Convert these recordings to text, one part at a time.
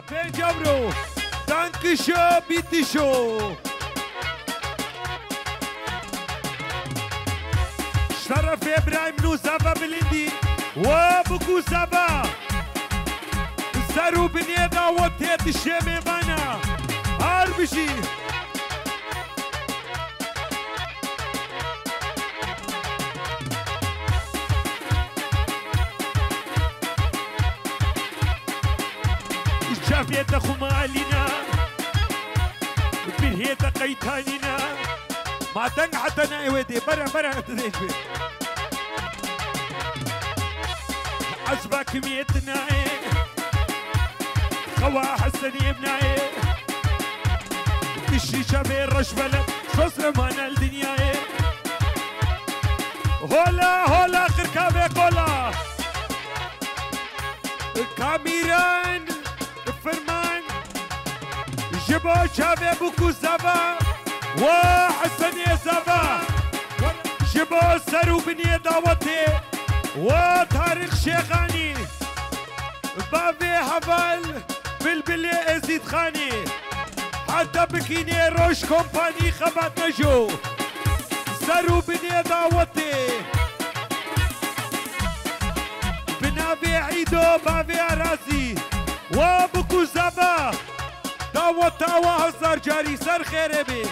فين جبرو دانكشو بيتشو شرف ابراهيم نوسافا بلندي وبكو سافا سرو بنيدا وتيت الشيمي بانا هاربشي شافيت خمالنا بالهيت قيتاننا ما تنحتنا يودي برا تديش بي عزبك ميتنا خوا حسن ابنا الشيشة بين رشبلة صصر مانا الدنيا هولا اخر كابي قولا كاميران فرمان جبو شافي بوكو زبا وحسن يا زبا جبو سرو بني دعوتي وتاريخ شيخاني بابي حفل بلبلي ازيد خاني حتى بكيني روش كومباني خبات نجو سرو بني دعوتي بنابي عيدو بابي راسي وبكو زبا دعوتا وهزار جاري سر خيري بي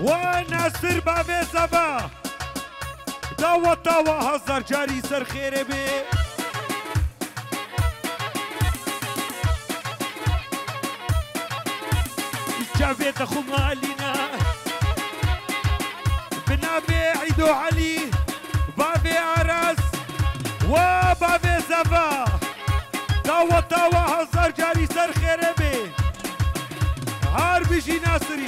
وناصر بابي زبا دعوتا وهزار جاري سر خيري بي جافيت اخو مالينا بنابي عيدو علي بابي عراس وبابي زبا دعوتا وهزار جاري سر خيري بي هار بيجي ناصري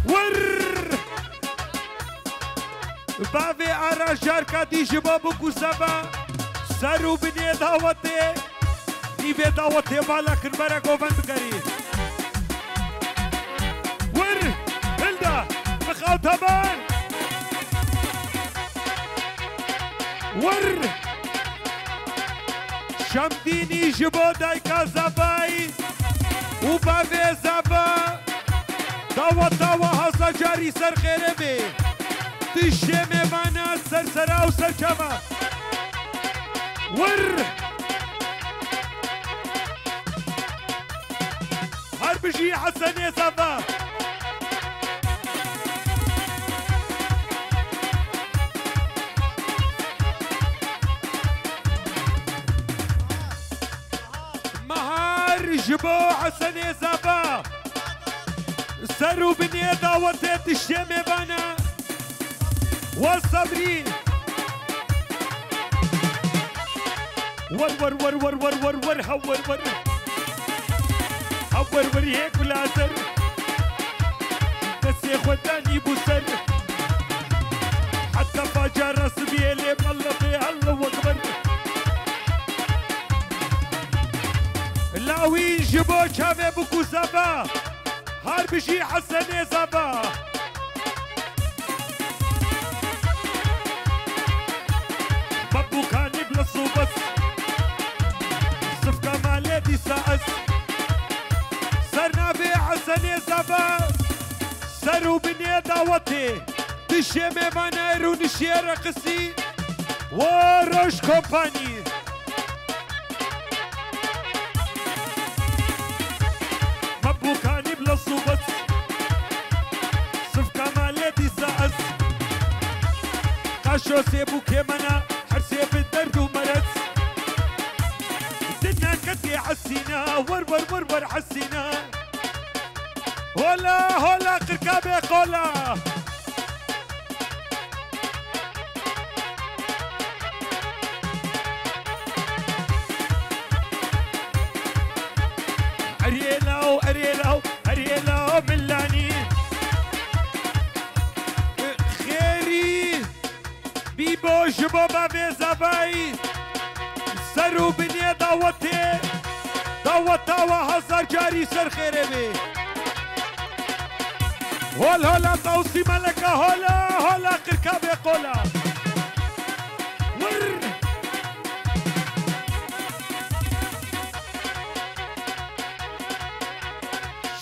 ور بابي عراس جاركا دي جبابو زبا سرو بني دعوتي نيبي دعوتي بالك المرق وبند كريم ور هلدا مخاو تبان ور شمديني جبو دايكا زباي وبابي زبا دعوتا وهزا جاري سر خيري بي تشيمي بانا سر سرا وسر كما ور هربجي حسن يا زبا جبو حسن يا زبا سرو بني دعوتي الشيمي بانا والصبري ور ور ور ور ور ور ور هور ور هور ور هيك ولا سر بس يا خداني بوسر حتى فجر رسمي لي الله في الله اكبر لاوين جبو شافي بوكو زبا هار بشي حسن يا زبا بابو كان بلصو بس صفقة مالتي ساس سرنا بي حسن يا زبا سرو بني دعوتي تشيمي منايرو نشي رقصي وروش كومباني بوكاني بلا صوبت صفقة مالتي ساس قاشو سيبو كيمانا حرسي بالدرد ومرت دنا كتي حسينا ور ور ور ور حسينا هولا قركابي قولا أريلاو ملاني خيري بيبو جبو بابي زباي سرو بني دعوتا وهزار جاري سر خيري بي هولا طوسي ملكة هولا قركابي قولا ور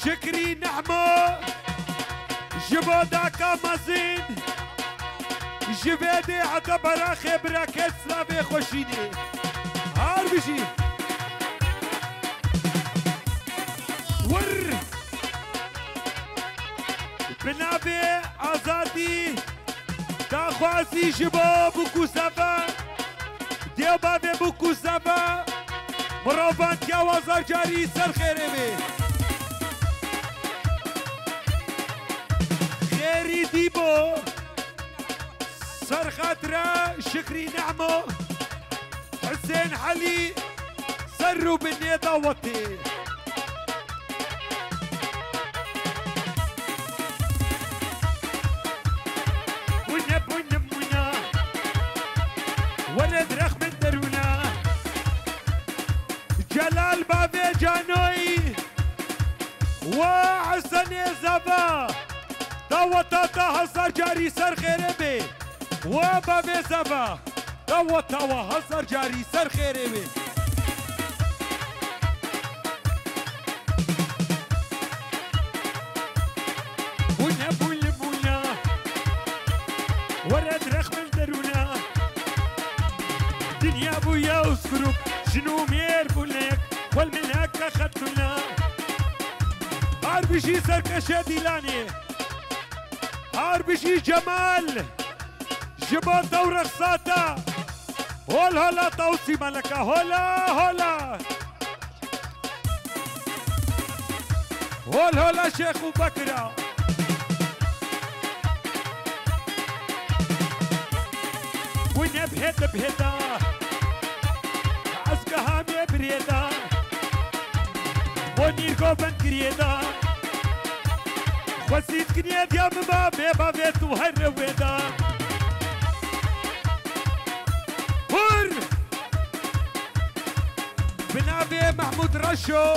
شكري نحمو جبو داكا مازين جبادي عتبرا خبرا كسلا بخوشيني هار بشي ور بنابي آزادي داخوازي جبو بوكو سافا ديو بابي بوكو سافا مروفان كيا وزار جاري سر خيري بي خيري ديبو سر خاطرة شكري نعمو حسين علي سروا بالني ضوتي ولد رخ من درونا جلال بابي جانوي وحسن زبا دوتا هزار جاري سر خيري بي وبابي زبا دوتا هزار جاري سر خيري بي بونا بونا بونا ولد رخ من درونا دنيا بويا وسكروب شنو مير بولك والملاك اخذتنا هاربشي سركشة ديلاني هاربشي جمال جبال دور رخصاتا هول هولا توصي ملكة هولا هولا هول هولا شيخ بكرة وين بهدا بهدا عسكهامي بريدا ونيركو بنكريدا وسيت كنيد يا مبابي بابي توهر ويدا هور بنابي محمود رشو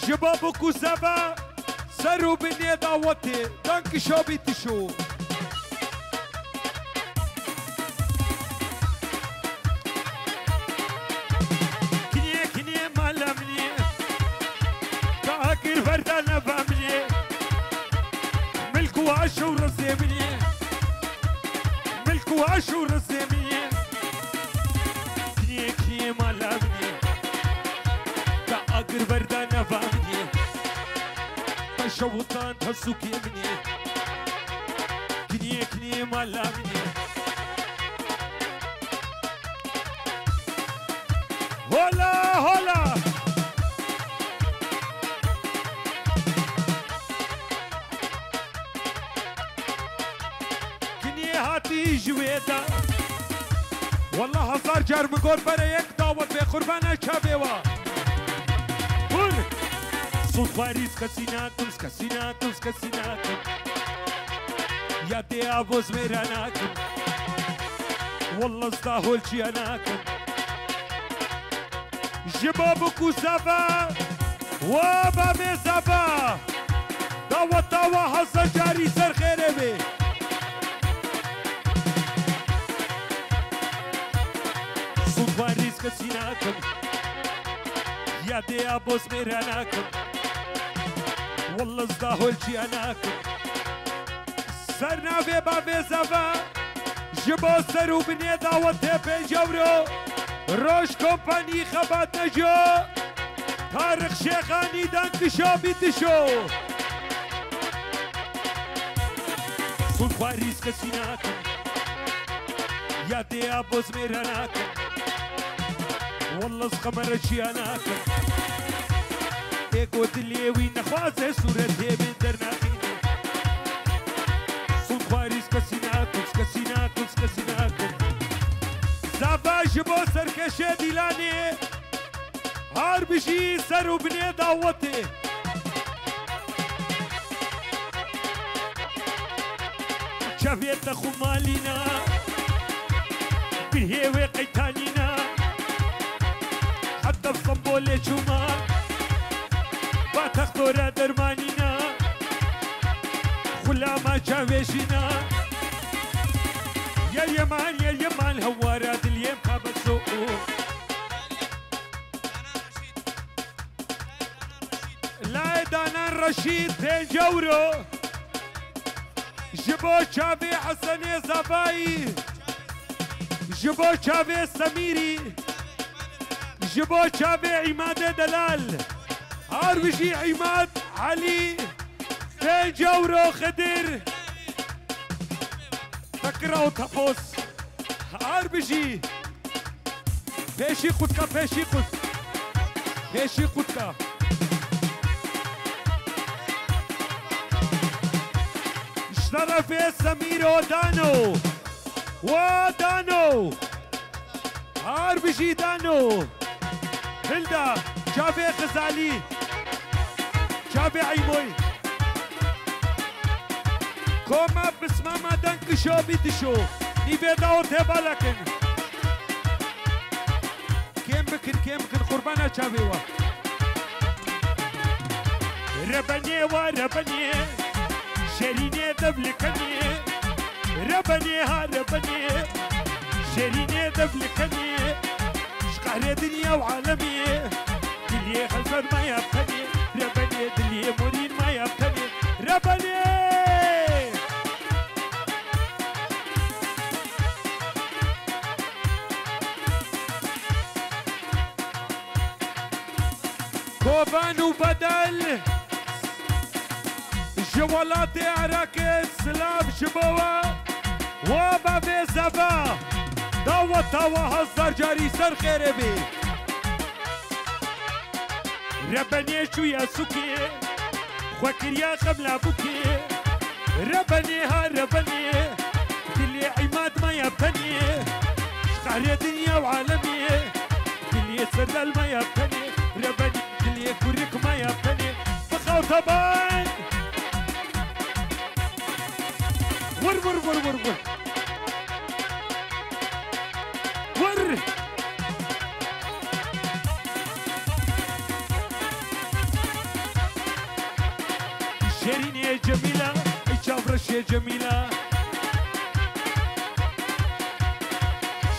جبابو كوزابا سروا بني دعوتي دانك شو بيتشو فردانا فامني ملكو عشو رزيمني ملكو عشو رزيمني كني كني مالامني تاقر فردانا فامني تشوطان تسوكي مني كني كني مالامني هولا هولا هاتي جويدا والله هزار جار مقول برا يك دعوت بقربانا شابيوا قول صوت فارس كسيناكم سكسيناكم سكسيناكم يا دي ابوز ميراناكم والله استاهل جياناكم جبابكو زبا وبابي زبا دعوت دعوة هزار جاري سر خيري بي فارس كسيناكم يا دي ابوس ميراناكم والله ازداهو الجياناكم سرنا في بابي زفا جبو سرو بني دعوته بي جورو روش كومباني خبات نجو طارق شيخاني دانك شو بيتشو صوت فارس كسيناكم يا دي ابوس ميراناكم والله سخمر جياناكم ايكو دليوي نخوازه صورته من درناكين صوت فارس كسيناكم سكسيناكم سكسيناكم زافا جبو سركشه ديلاني هار بشي سرو بني دعوتي شافيت خمالينا بالهيوي قيتانينا حتى بصنبولي جمع باتخطورة درمانينا خلا ما جاويشينا يا اليمان هوارات اليم كابسو لا دانان رشید 5 یورو جبو چاوی حسن زبایی جبو چاوی سمیری جبو چاوی عماد دلال هار بجي عماد علي 5 یورو خدر فكرة وتفوس هار بجي بيشي خدكا بيشي خد بيشي خدكا اشترف سمير ودانو ودانو هار بجي دانو هلدا شافي غزالي شافي عيموي كوما بسماما دنك شو بيدشو نيفيدا وتبالكن كم بكن قربانا شافيوا ربني وربني شريني دبلكني ربني ها ربني شريني دبلكني شقهر دنيا وعالمي دلي خلفان ما يبتني ربني دلي مرين ما يبتني ربني كوبان وبدل جوالات عراكس سلام شبوة وبابي زبا داوة تاوة هزار جاري سر خير بي ربني شو يا سوكي خوكر يا قبل ابوكي ربني ها ربني دلي عماد ما يبتني شقهر دنيا وعالمي دلي سلال ما يبتني ربني دلي كوريك ما يبتني بخاو طبان ور ور ور ور ور ور شيرين يا جميلة شافرش يا جميلة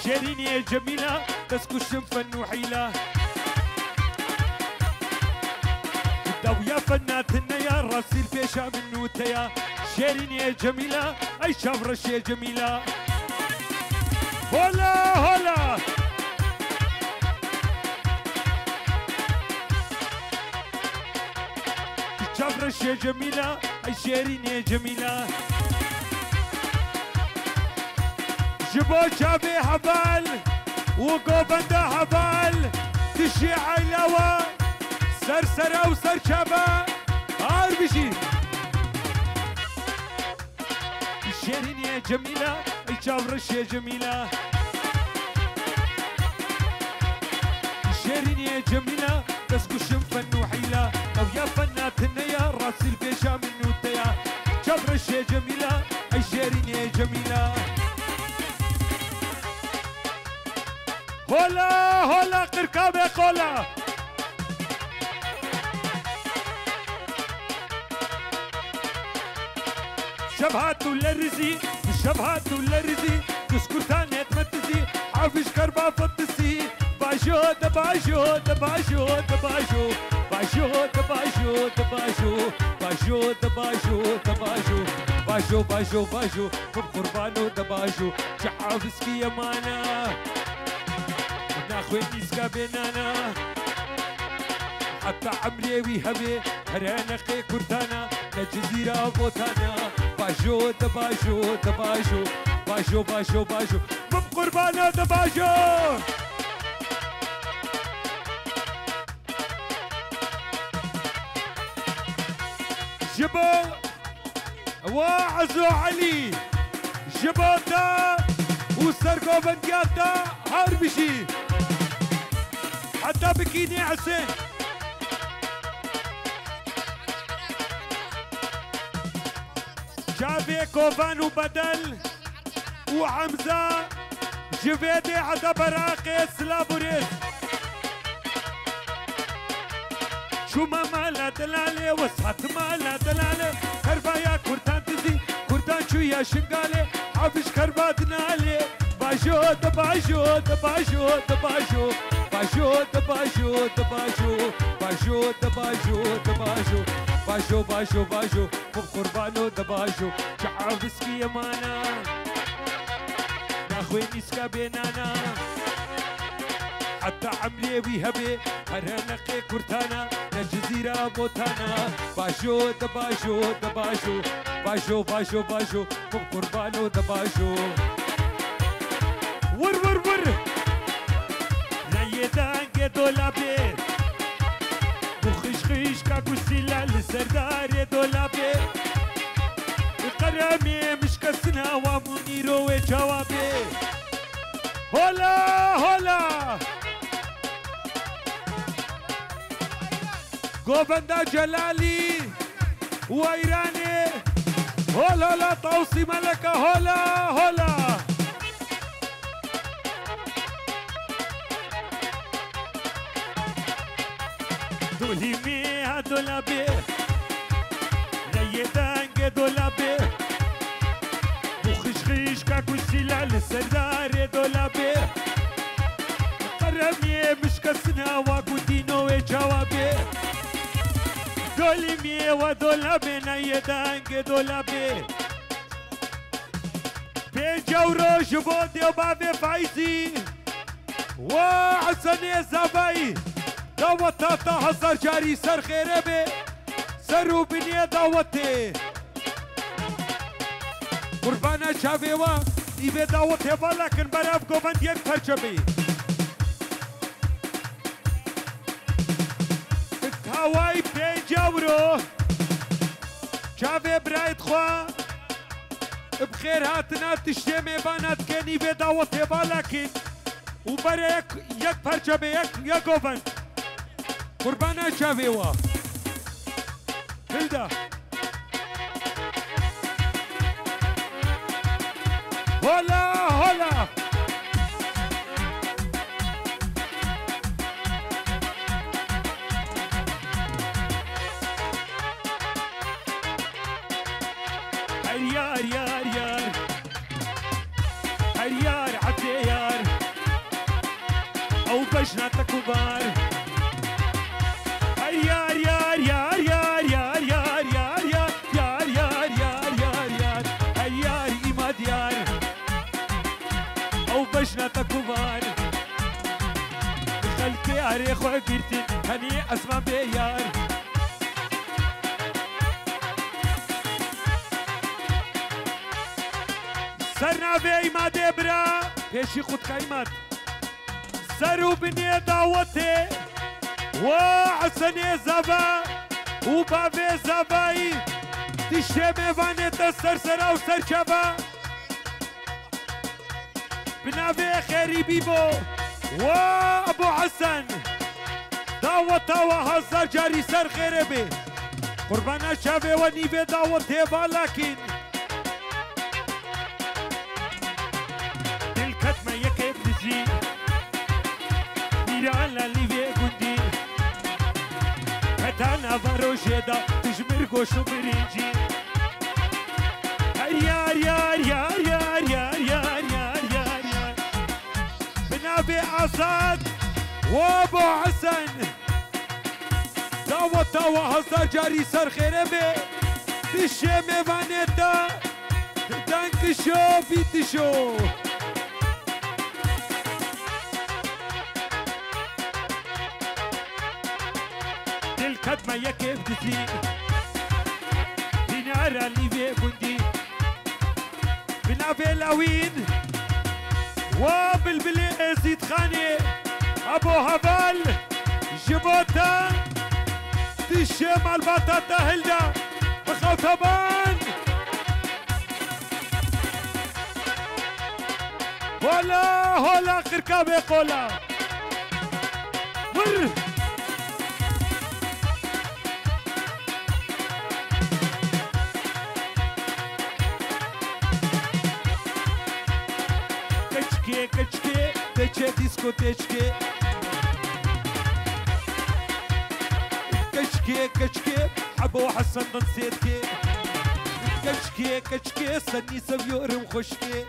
شيرين يا جميلة تسكو فن وحيلة يا فناتنا يا راسي البيشة من نوتيا شيرين يا جميلة اي شافرش يا جميلة هلا هلا شافرش يا جميلة اي شيرين يا جميلة جبو شافي حبال وقوبندا حبال تشي عيلوة سرسرة وسرشبة هار بشي شيرين يا جميلة اي شافرش يا جميلة شيرين يا جميلة تسكو فن وحيلة لو يا فناتنا يا راسي البيشة من نوتيا شافرش يا جميلة اي شيرين يا جميلة هولا هولا قركابي قولا شبهات ولا رزي شبهات ولا رزي تسكرتاني تمتزي عافش كربا فتسي باجو دباجو دباجو دباجو باجو دباجو دباجو باجو دباجو دباجو باجو باجو باجو قربانو دباجو شحافسكي يمانا ناخذ نسكا بينانا حتى عمري ويهبي هرانا خي كردانا لجزيرة بوتانا باجو دباجو دباجو باجو باجو باجو قربانو دباجو جبو وعزو علي جبوتا وسرقو بندياتا هاربشي حتى بكيني حسين شافي كوفان وبدل وحمزة جفيدي حتى براقي سلابوريس شو ما مالا دلالي وسعت مالا دلالي كربا يا كورتان تزي كورتان شو يا شنقالي عفش كربا دنالي باجو دباجو دباجو دباجو باجو دباجو دباجو باجو دباجو دباجو باجو باجو باجو قربانو دباجو شعبسكي يمانا ناخوي نسكا بينانا حتى عملي ويهبي هرنقي كورتانا لجزيرة موتانا باجو دباجو دباجو باجو باجو باجو قربانو دباجو ور ور ور نيدان دولابي وخشخش كاكوسيلا لسردار دولابي قرامي مش كسنا ومنيرو وجوابي هولا هولا قوبندا جلالي وإيراني هولا لا توصي ملكة هولا هولا دولي ميها دولابي غيدانج دولابي وخشخش كاكوسيلا لسردار دولابي قرمي مش كسنا واكودينو وجوابي دولي مي ودولابي نيدانج دولابي بيجورو جبودي وبابي فايزي وحسني زباي دعوتاتا هزار جاري سر خيره بي سرو بنيه دعوتي قربانا شاويوا ايوه دعوتي ولكن براف گوند یک پرچمی هواي 5 يورو شاوي برايت خوا بخير هاتنا تشتمي بانات كني بدعوتي ولكن وبرا یک پرچمی یک گوند قربانا شاويوا هلدا هولا هولا يار يار يار يار عتيار او بجنة كبار يار يار يار يار يار يار يار يار يار يار يار يار يار يار إيماد يار أو بجنة كبار خلقي عريخ وقرتين هني أسمع بيار سرنا بإيماد برا بيشي خود كايمات سرو بني دعوتي وحسني زبا وبابي زباي تشتمي فانت السرسرة وسرشبا بنابي خيري بيبو وابو حسن دعوتا وهزار جاري سر خيربي قربانا شابي ونيبي دعوتي ولكن الكتمة يكيب نجي ميران لليفي قندي هتانا فاروشيدا تجمر قوشو برينجي يار يار يار يار يار يار يار يار يار بنابي عصاد وابو حسن دعوتا وهزار جاري سر خيربي تشمي فانيتا دانكشو بيتشو الكتمة يكيف دسي دينارا اللي في بندي بنافي لاوين وبالبلي زيد خاني ابو هبال جبوتا تشم البطاطا هلدا بخوطبان هولا هولا خركابي قولا مر كچكي تچه ديسكوتيچكي كچكي ابو حسن نسيتكي كچكي سني سفيور مخشكي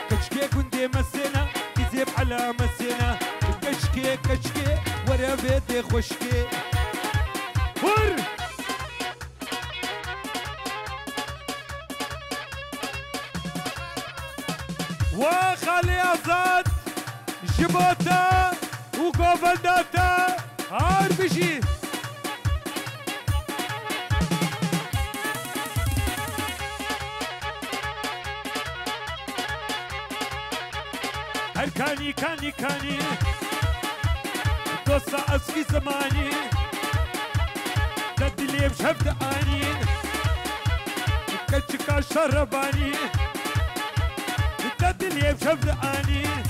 كچكي كندي مسينا يزيب على مسينا كچكي کچکی وره بیت خوشکی ور و خالی آزاد جبوتا و گوفنداتا هار بشی هر کانی کانی کانی دوستا اسکی زمانی تدلیم شفت آنین کچکا شربانی تدلیم شفت آنین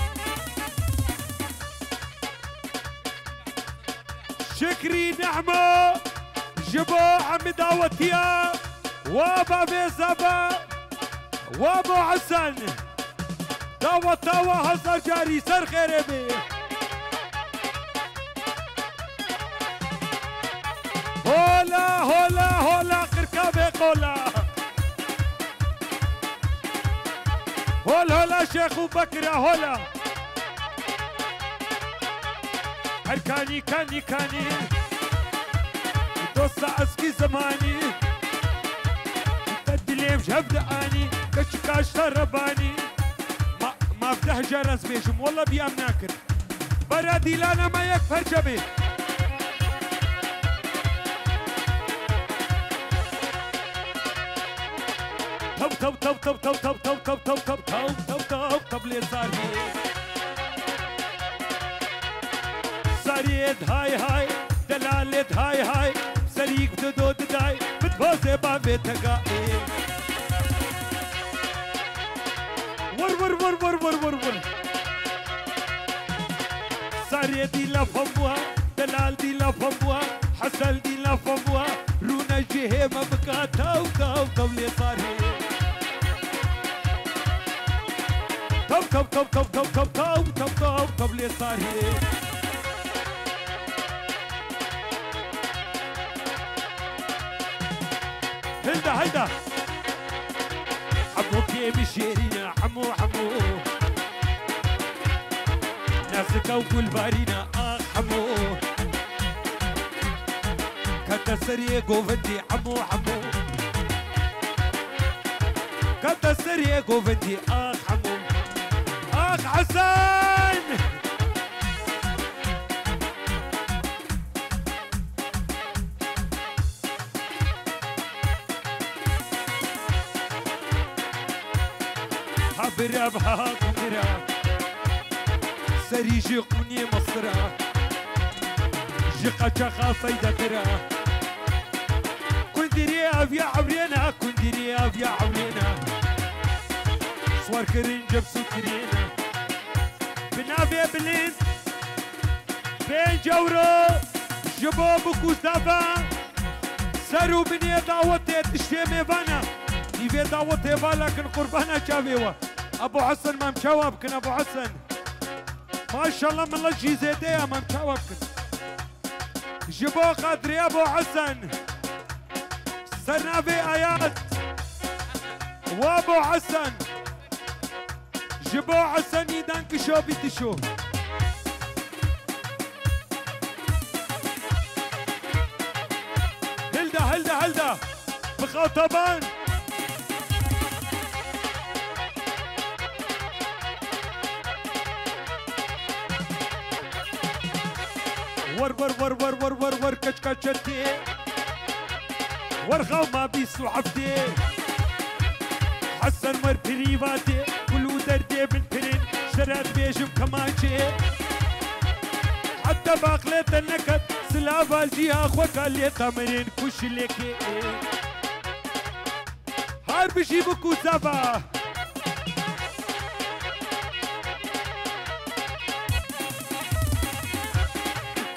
شكري نعمة جبو عم دعوتيا وابا بيزابا وابو حسن دعوتا وهزا جاري سر خيري بي هولا هولا هولا قركابي قولا هول هولا شيخ بكرة هولا هر كاني كاني كاني دوستا اسكي زماني تدليم شهبد اني كشكاش ترباني ما افتح جرس بيشم والله بيام ناكر برا ديلانا ما يكفر جبي توب توب توب توب توب توب توب توب توب توب توب توب توب لي صار سريد هاي هاي دلالت هاي هاي سريق بدود داي بتبوزي بابي تقائي ور ور ور ور ور ور ور سريد دي لفموها دلال دي لفموها حسن دي لفموها رونا جهه ما بكا تو تو تو لي صار توب توب توب توب توب توب توب توب توب توب لي صار هيدا هيدا عمو كيمي شيرينا عمو عمو ناسك وكل بارينا عمو كتسري قوفتي عمو عمو كتسري قوفتي عمو حسن برا بها قمرا سريجي قوني مصرا جقا جقا صيدا ترا كندري افيا عورينا كندري افيا عورينا صور كرين جبسو كرينا بنافيا بلين بين جورو جبو بكو دابا سرو بني دعوتي تشتمي بانا نيفي دعوتي بالا كن قربانا جابيوا ابو حسن ما مشاوبكن ابو حسن ما شاء الله من الله شي زيديه ما مشاوبكن جبو قدري ابو حسن سرنافي ايات وابو حسن جبو حسن يدانك شو بيتشو هلدا هلدا هلدا بخاطبان ور ور ور ور ور ور ور كش كشتي ورخو ما بيسو عفتي حسن ور بريفاتي كلو دردي بالبرين شرات بيجم كمانشي حتى باقلت النكد سلافا الجيها اخوك اللي تمرين كوش ليكي هار بجيبكو زبا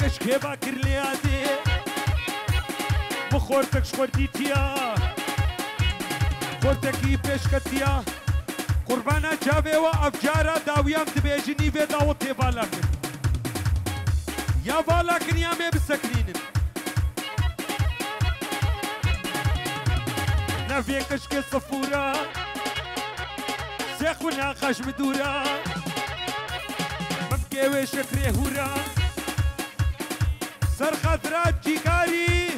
كشكي باكر ليادي بخورتك شخورديتيا خورتكي بيشكتيا قربانا جاوي وافجارا داويام دبيجني في داوتي بالاكن يا بالاكن يا مي بسكنين نافي كشكي صفورا سيخونا خش بدورا ممكي وشكري هورا سرخطرات جيكاري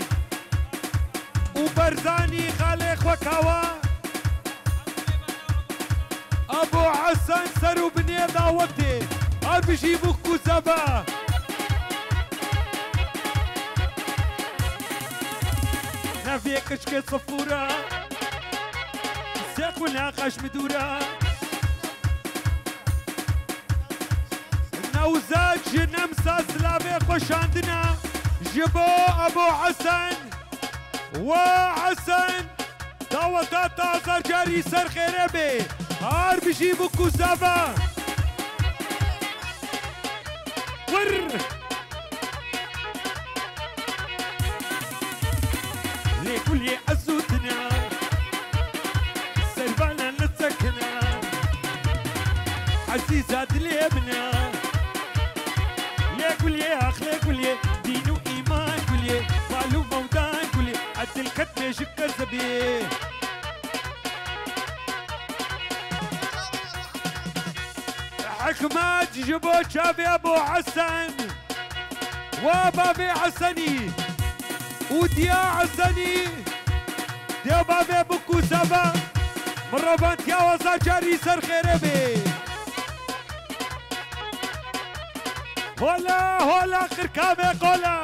وبرزاني خالق وكوا ابو حسن سرو بني دعوتي بجيبوك كوزابا نافية كشكة صفورة ساق وناقش مدورة نوزاج نمسا سلابي خوش عندنا جبو ابو حسن وحسن دعوتات عزر جاري سر خيربي هار بجيبوك كوزابا ور لكل أزودنا سربانا نتسكنا عزيزات اليمنا لكل أخ لكل دين وإيمان كل قالوا موضان كل عد الكتمة شك الزبي حكمات جبو شابي أبو حسن وبابي حسني وديا حسني ديا بابي بكو سبا مربانت يا وزا جاري سر خيربي هولا هولا خركامي قولا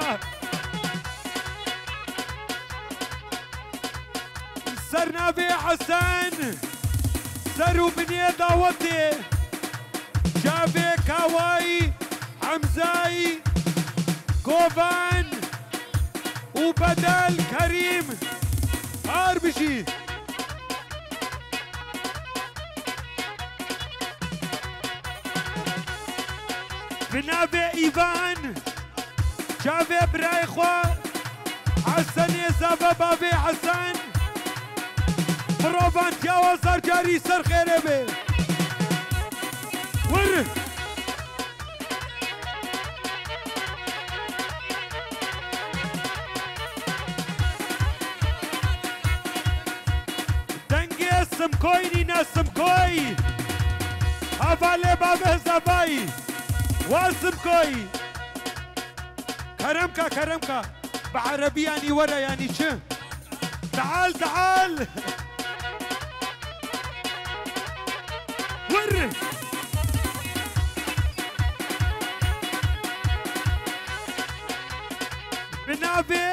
سرنا بي حسن سرو بني دعوتي شابي كاواي حمزاي كوفان وبدل كريم هاربشي بنابي ايفان شافي برايخوا حسن يزابا بابي حسن بروفانت يا وزر جاري سر خيربي ور سمكويني ناسمكوي هفالي بابه زباي واسمكوي كرمكا كرمكا بعربي يعني ورا يعني شو تعال تعال ور بنابي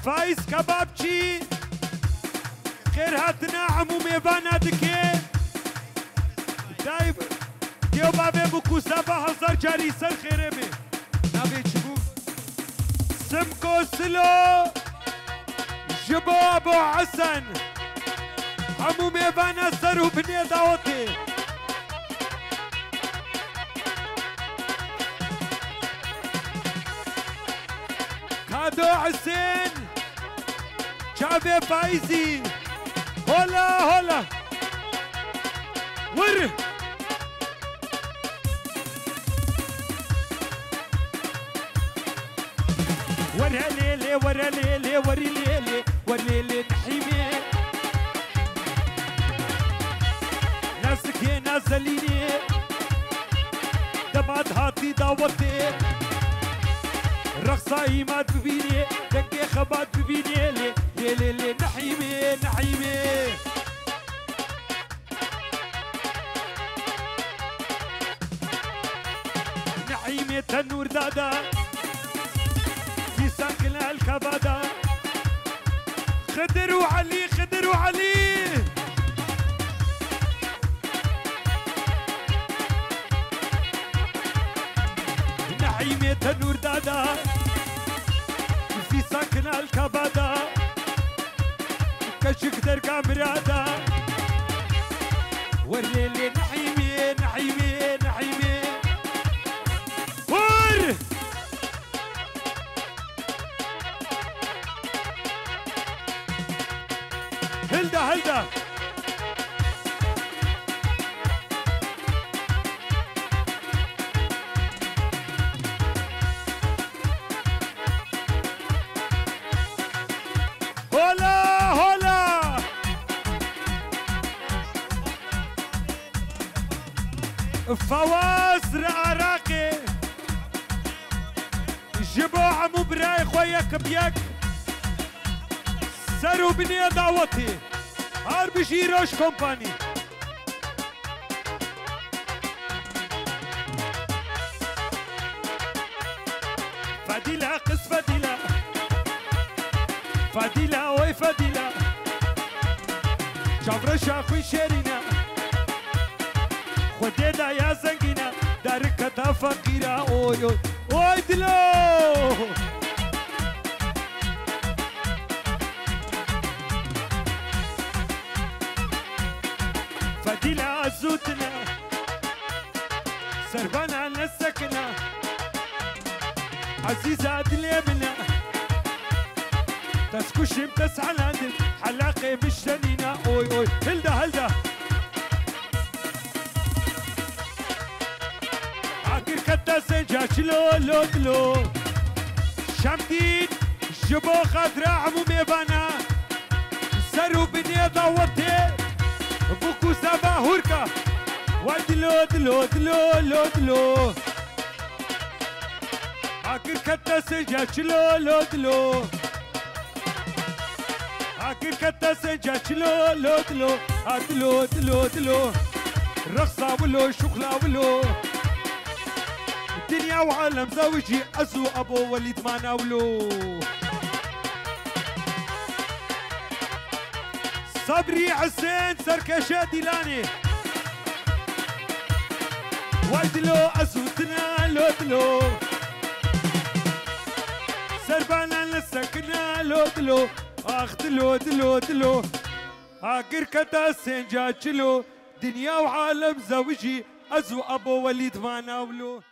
فايز كبابجي خير هاتنا عمو ميفانا دكي دايب ديو بابي بكو سابا هزار جاري سر خيري بي نابي چبو سمكو سلو جبو ابو حسن عمو ميفانا سرو بني داوتي كادو حسين شافي فايزي هولا هولا ور ورا ليلي ورا ليلي وري ليلي وري ليلي نحيمي ناسك يا نازليني دمات هاتي دعوتي رقصة إيمات ببيني دقي خبات ببيني لي لي لي نحيمي نحيمي نحيمي تنور دادا في ساكن الكبادا خدر وعلي خدر وعلي نحيمي تنور دادا في ساكن الكبادا كشك درقا مرادا والليل نحيمي نحيمي نحيمي ور هلدا هلدا هولا هولا فواز العراقي لای خویک بیک سر و بنی دعوتی هر بشی روش کمپانی فديلة قص فديلة فديلة وي فديلة شافرشا خوي شيرينا خديدا يا زنقينا دارك فقيرة اوي اوي اوي دلو فديلة أزوتنا سربانا نسكنا عزيزة دليمنا تسكشم تسعى لندن حلاقي بالشنينة اوي اوي هلدا هلدا عاكر كتا سنجا شلو لو دلو شمدين جبو خضرا عمو ميبانا سرو بني ضوطي بوكو سابا هوركا ودلو دلو دلو لو دلو عاكر كتا سنجا شلو لو دلو عاكر كتا سنجا شلو لو دلو دلو دلو دلو رقصة ولو شغلة ولو الدنيا وعالم زوجي أزو أبو وليد ما ناولو صبري حسين سركشة ديلاني وايدلو أزو دلو دلو سربانا لسكنا لو دلو اخ دلو دلو دلو عاقر كتا سنجا تشلو دنيا وعالم زوجي ازو ابو وليد ما ناولو